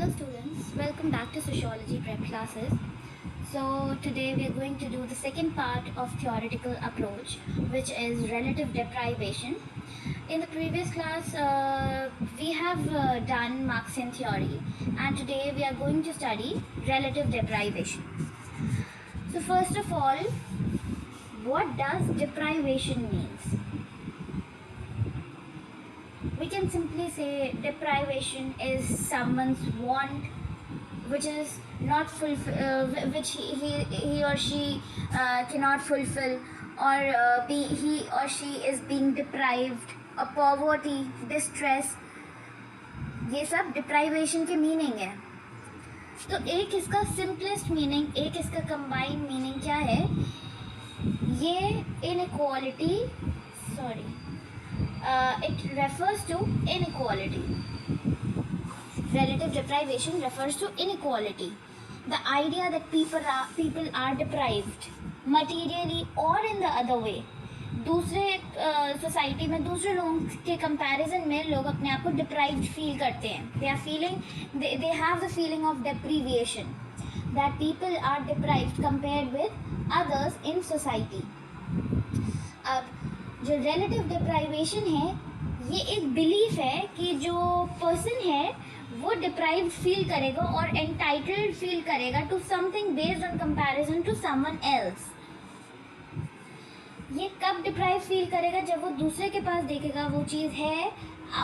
Hello students, welcome back to Sociology Prep classes. So today we are going to do the second part of theoretical approach, which is relative deprivation. In the previous class we have done Marxian theory, and today we are going to study relative deprivation. So first of all, what does deprivation means? We can simply say deprivation is someone's want which is not which he or she cannot fulfill, or he or she is being deprived, or poverty, distress. ये सब deprivation के meaning है. तो एक इसका simplest meaning, एक इसका combined meaning क्या है? ये inequality, it refers to inequality. Relative deprivation refers to inequality. The idea that people are deprived materially or in the other way. दूसरे सोसाइटी में दूसरे लोगों के कंपैरिजन में लोग अपने आप को डिप्राइव्ड फील करते हैं. They have the feeling of deprivation, that people are deprived compared with others in society. अब जो relative deprivation है, ये एक बिलीफ है कि जो पर्सन है वो डिप्राइव्ड फील करेगा और एंटाइटल्ड फील करेगा to something based on comparison to someone else. ये कब डिप्राइव फील करेगा? जब वो दूसरे के पास देखेगा वो चीज़ है,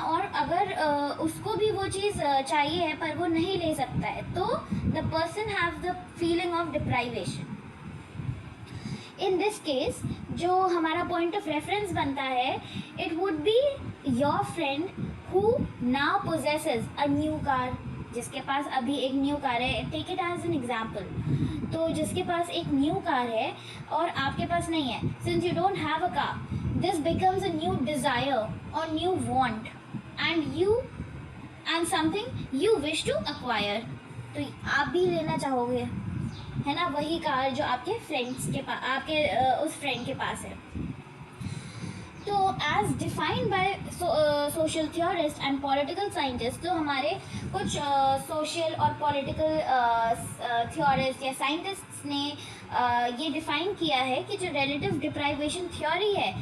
और अगर उसको भी वो चीज़ चाहिए है पर वो नहीं ले सकता है, तो the person have the feeling of deprivation. In this case जो हमारा पॉइंट ऑफ रेफरेंस बनता है, it would be your friend who now possesses a new car. जिसके पास अभी एक न्यू कार है, take it as an example. तो जिसके पास एक न्यू कार है और आपके पास नहीं है, since you don't have a car, this becomes a new desire or new want, and something you wish to acquire. तो आप भी लेना चाहोगे, है ना, वही कार जो आपके फ्रेंड्स के पास, आपके उस फ्रेंड के पास है. तो as defined by social theorists and political scientists, तो हमारे कुछ social और political theorists या scientists ने ये define किया है कि जो relative deprivation theory है,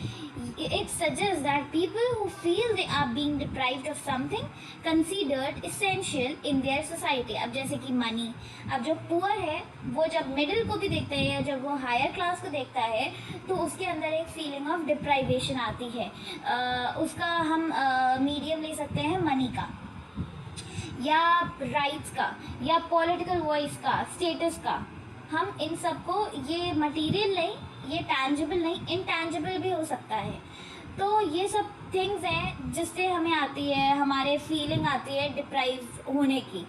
it suggests that people who feel they are being deprived of something considered essential in their society. अब जैसे कि money, अब जो poor है वो जब middle को भी देखता है या जब वो higher class को देखता है तो उसके अंदर एक feeling of deprivation आती है. उसका हम medium ले सकते हैं money का, या rights का, या political voice का, status का. हम इन सबको, ये material नहीं, ये टैंजिबल नहीं, इनटैंजिबल भी हो सकता है. तो ये सब थिंग्स हैं जिससे हमें आती है, हमारे फीलिंग आती है डिप्राइव होने की.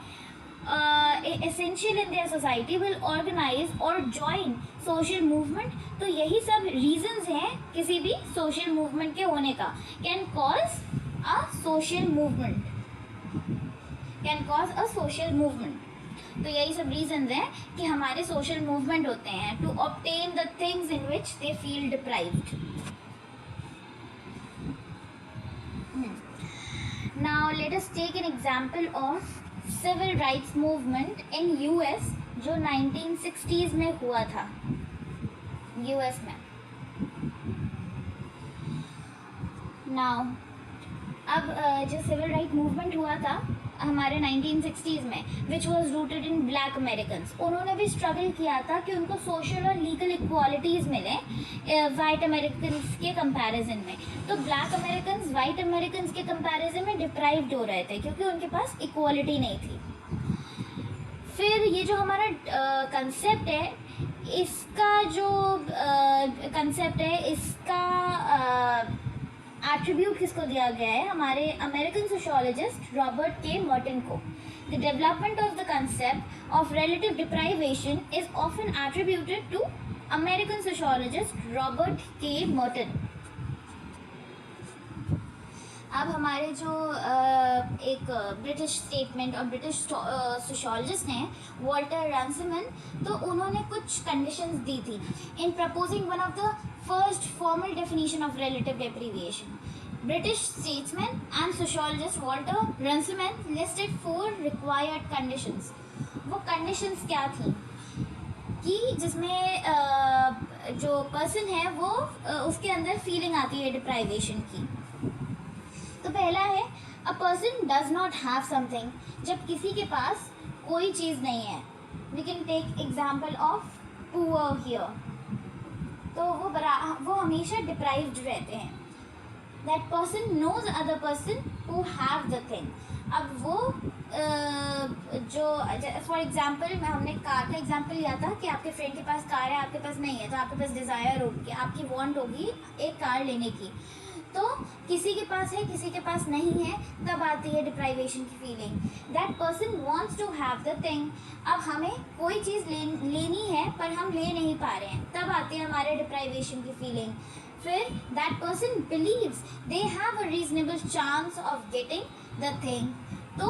Essential in their society will organise और जॉइन सोशल मूवमेंट. तो यही सब रीजंस हैं किसी भी सोशल मूवमेंट के होने का. Can cause a social movement, can cause a social movement. तो यही सब रीजंस हैं कि हमारे सोशल मूवमेंट होते हैं to obtain the things in which they feel deprived. Now let us take an example of civil rights movement in US जो 1960s में हुआ था यूएस में. नाउ अब जो सिविल राइट मूवमेंट हुआ था हमारे 1960s में, which was rooted in black Americans, उन्होंने भी स्ट्रगल किया था कि उनको सोशल और लीगल इक्वालिटीज़ मिले वाइट अमेरिकन्स के कंपैरिजन में. तो ब्लैक अमेरिकन्स वाइट अमेरिकन्स के कंपैरिजन में डिप्राइव्ड हो रहे थे क्योंकि उनके पास इक्वालिटी नहीं थी. फिर ये जो हमारा कंसेप्ट है, इसका जो कंसेप्ट है, इसका एट्रीब्यूट किसको दिया गया है? हमारे American sociologist Robert K Merton को. The development of the concept of relative deprivation is often attributed to American sociologist Robert K Merton. अब हमारे जो एक ब्रिटिश स्टेटमेंट और ब्रिटिश सोशियोलॉजिस्ट हैं वॉल्टर रैंसमन, तो उन्होंने कुछ कंडीशंस दी थी in proposing one of the first formal definition of relative deprivation. British statesman and sociologist Walter Runciman listed 4 required conditions. वो conditions क्या थी कि जिसमें जो पर्सन है वो उसके अंदर फीलिंग आती है डिप्राइवेशन की. तो पहला है a person does not have something. जब किसी के पास कोई चीज़ नहीं है. We can take example of poor here. तो वो हमेशा डिप्राइव्ड रहते हैं. That person knows other person who have the thing. अब वो जो फॉर एग्जाम्पल हमने कार का एग्जाम्पल लिया था कि आपके फ्रेंड के पास कार है, आपके पास नहीं है, तो आपके पास डिज़ायर होगी, आपकी वांट होगी एक कार लेने की. तो किसी के पास है, किसी के पास नहीं है, तब आती है डिप्राइवेशन की feeling. That person wants to have the thing. अब हमें कोई चीज़ लेनी है पर हम ले नहीं पा रहे हैं, तब आती है हमारे डिप्राइवेशन की फीलिंग. फिर that person believes they have a reasonable chance of getting the thing. तो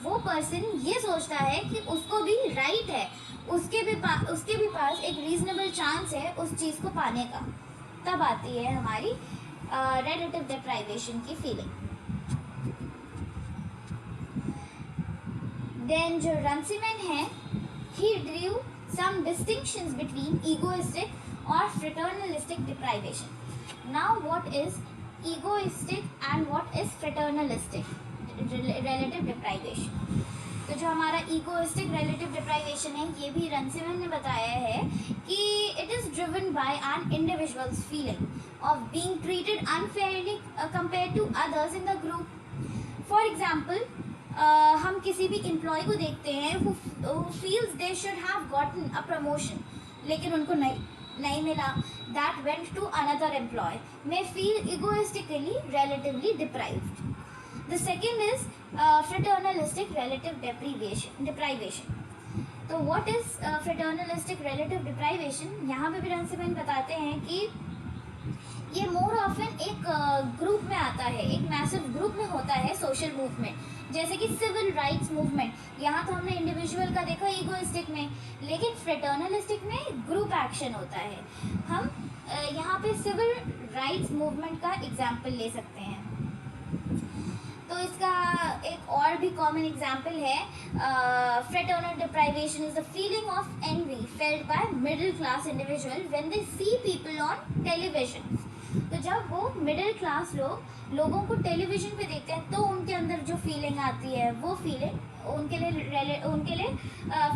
वो पर्सन ये सोचता है कि उसको भी राइट है, उसके भी पास एक रीजनेबल चांस है उस चीज़ को पाने का. तब आती है हमारी रिलेटिव डिप्राइवेशन की फीलिंग. देन जो रंसिमन है, he drew some distinctions between egoistic और fraternalistic deprivation. Now what is egoistic and what is fraternalistic relative deprivation? तो जो हमारा ईगोइस्टिक रिलेटिव डिप्राइवेशन है, ये भी रंसिमन ने बताया है कि it is driven by an individuals feeling of being treated unfairly compare to others in the group. For example हम किसी भी एम्प्लॉय को देखते हैं who feels they should have gotten a promotion, लेकिन उनको नहीं मिला. That went to another employee, may feel egoistically relatively deprived. The second is fraternalistic relative deprivation. तो what is fraternalistic relative deprivation? यहाँ पे भी रंसिमन बताते हैं कि ये मोर ऑफन एक ग्रुप में आता है, एक मैसिव ग्रुप में होता है सोशल मूवमेंट, जैसे कि सिविल राइट्स मूवमेंट. यहाँ तो हमने इंडिविजुअल का देखा ईगोइस्टिक में, लेकिन फ्रेटर्नलिस्टिक में ग्रुप एक्शन होता है. हम यहाँ पे सिविल राइट्स मूवमेंट का एग्जाम्पल ले सकते हैं. तो इसका एक और भी कॉमन एग्जाम्पल है, fraternal deprivation is the feeling of envy felt by middle class individual when they see people on television. तो जब वो मिडिल क्लास लोगों को टेलीविजन पे देखते हैं, तो उनके अंदर जो फीलिंग आती है, वो फीलिंग उनके लिए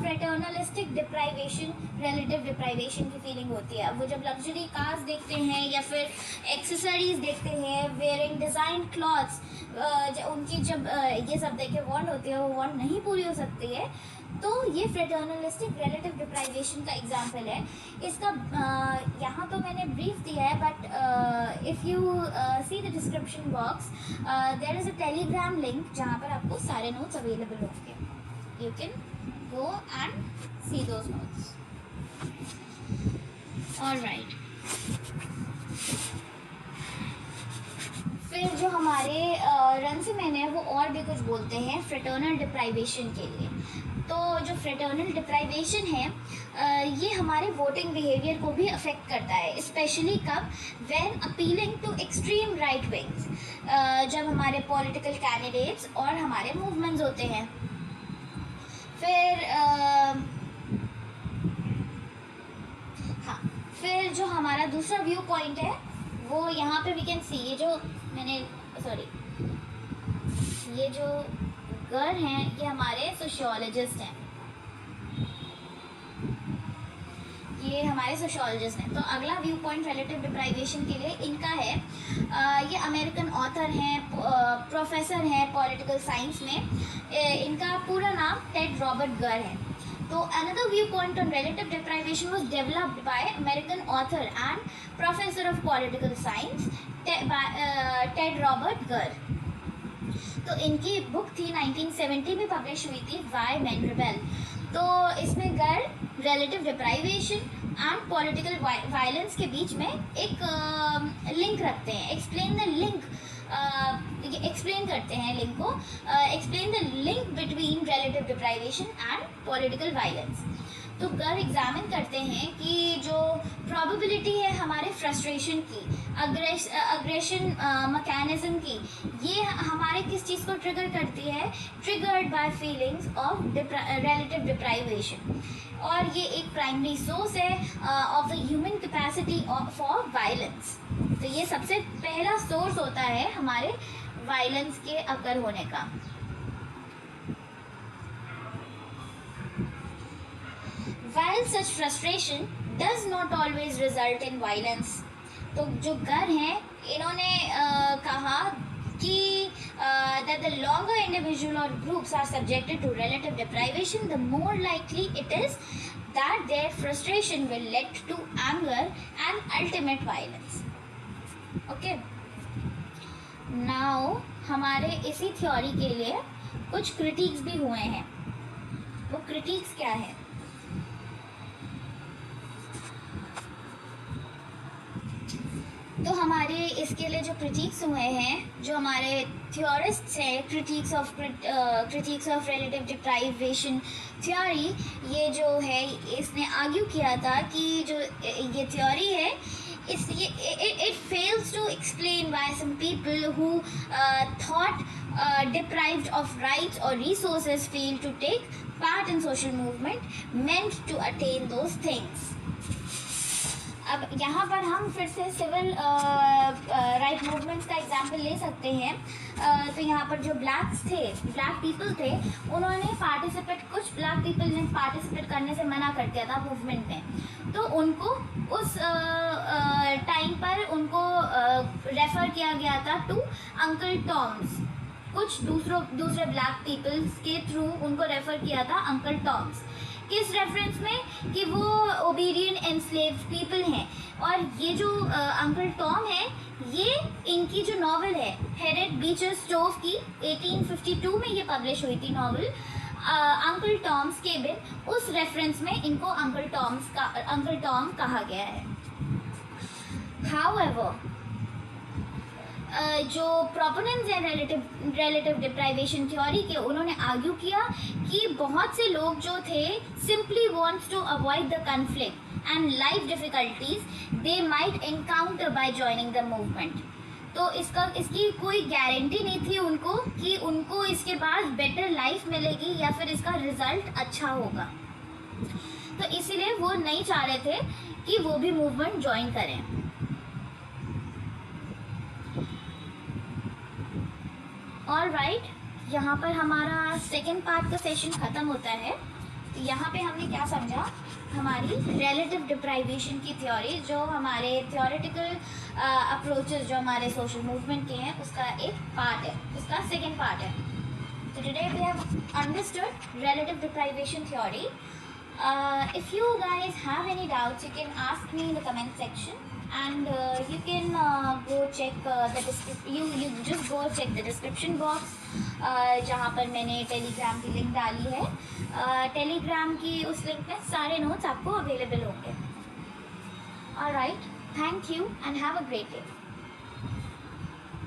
फ्रेटर्नलिस्टिक डिप्राइवेशन रिलेटिव डिप्राइवेशन की फीलिंग होती है. वो जब लग्जरी कार्स देखते हैं या फिर एक्सेसरीज देखते हैं, वेयरिंग डिज़ाइन क्लॉथ्स, उनकी जब ये सब देखे वांट होती है, वो वांट नहीं पूरी हो सकती है, तो ये फ्रेटर्नलिस्टिक रिलेटिव डिप्राइवेशन का एग्जाम्पल है. इसका यहाँ तो मैंने ब्रीफ दिया है, but if you see the description box there is a Telegram link जहाँ पर आपको सारे नोट्स अवेलेबल होंगे. You can go and see those notes. Alright. फिर जो हमारे रंसिमन है, वो और भी कुछ बोलते हैं फ्रेटर्नल डिप्राइवेशन के लिए. तो जो फ्रेटर्नल डिप्राइवेशन है, ये हमारे वोटिंग बिहेवियर को भी अफेक्ट करता है, स्पेशली कब, when appealing to extreme right wings, जब हमारे पॉलिटिकल कैंडिडेट्स और हमारे मूवमेंट्स होते हैं. फिर जो हमारा दूसरा व्यू पॉइंट है, वो यहाँ पे वी कैन सी, ये जो गर हैं, ये हमारे सोशियोलॉजिस्ट हैं. तो अगला व्यू पॉइंट रिलेटिव डिप्राइवेशन के लिए इनका है. ये अमेरिकन ऑथर हैं, प्रोफेसर हैं पॉलिटिकल साइंस में. इनका पूरा नाम टेड रॉबर्ट गर है. तो another view point on relative deprivation was developed by American author and professor of political science Ted Robert गर. तो इनकी बुक थी 1970 में पब्लिश हुई थी, वाई मेन रिबेल. तो इसमें गर relative deprivation and political violence के बीच में एक लिंक रखते हैं. एक्सप्लेन करते हैं लिंक को. Explain the link between relative deprivation and political violence. तो घर एग्जामिन करते हैं कि जो प्रोबेबिलिटी है हमारे फ्रस्ट्रेशन की, अग्रेशन मैकेनिज्म की, ये हमारे किस चीज़ को ट्रिगर करती है, triggered by feelings of relative deprivation. और ये एक प्राइमरी सोर्स है of the human capacity for violence. तो ये सबसे पहला सोर्स होता है हमारे वायलेंस के अकर होने का। While such frustration does not always result in violence, तो जो गर हैं इन्होंने कहा कि that the longer individual or groups are subjected to relative deprivation, the more likely it is that their frustration will lead to anger and ultimate violence. Okay. Now हमारे इसी theory के लिए कुछ क्रिटिक्स भी हुए हैं। वो क्रिटिक्स क्या है? तो हमारे इसके लिए जो क्रिटिक्स हुए हैं, जो हमारे थ्योरिस्ट्स हैं, critics of relative deprivation theory, ये जो है इसने आर्ग्यू किया था कि जो ये थ्योरी है it fails to explain why some people who thought deprived of rights or resources fail to take part in social movement meant to attain those things. अब यहाँ पर हम फिर से सिविल राइट मूवमेंट्स का एग्जाम्पल ले सकते हैं। तो यहाँ पर जो ब्लैक पीपल थे, उन्होंने कुछ ब्लैक पीपल ने पार्टिसिपेट करने से मना कर दिया था मूवमेंट में। तो उनको उस टाइम पर उनको रेफ़र किया गया था टू अंकल टॉम्स। कुछ दूसरे ब्लैक पीपल्स के थ्रू उनको रेफ़र किया था अंकल टॉम्स। किस रेफरेंस में? कि वो ओबीडियंट एनस्लेव्ड पीपल हैं। और ये जो अंकल टॉम है, ये इनकी जो नॉवल है हेडेड बीचर स्टोव की 1852 में ये पब्लिश हुई थी नॉवल अंकल टॉम्स केबिन। उस रेफरेंस में इनको अंकल टॉम कहा गया है। हाउएवर जो प्रोपोनेंट्स हैं रिलेटिव डिप्राइवेशन थ्योरी के, उन्होंने आर्ग्यू किया कि बहुत से लोग जो थे simply wants to avoid the conflict and life difficulties they might encounter by joining the movement. तो इसकी कोई गारंटी नहीं थी उनको कि उनको इसके बाद बेटर लाइफ मिलेगी या फिर इसका रिजल्ट अच्छा होगा। तो इसीलिए वो नहीं चाह रहे थे कि वो भी मूवमेंट ज्वाइन करें। ऑलराइट, यहाँ पर हमारा सेकेंड पार्ट का सेशन ख़त्म होता है। तो यहाँ पे हमने क्या समझा, हमारी रिलेटिव डिप्राइवेशन की थ्योरी, जो हमारे थ्योरेटिकल अप्रोचेस जो हमारे सोशल मूवमेंट के हैं, उसका एक पार्ट है, उसका सेकेंड पार्ट है। तो today we have understood relative deprivation theory. If you guys have any doubts, you can ask me in the comment section, and you can go check you just go check the description box, जहाँ पर मैंने Telegram की link डाली है। Telegram की उस link में सारे नोट्स आपको अवेलेबल होंगे। Alright, thank you and have a great day.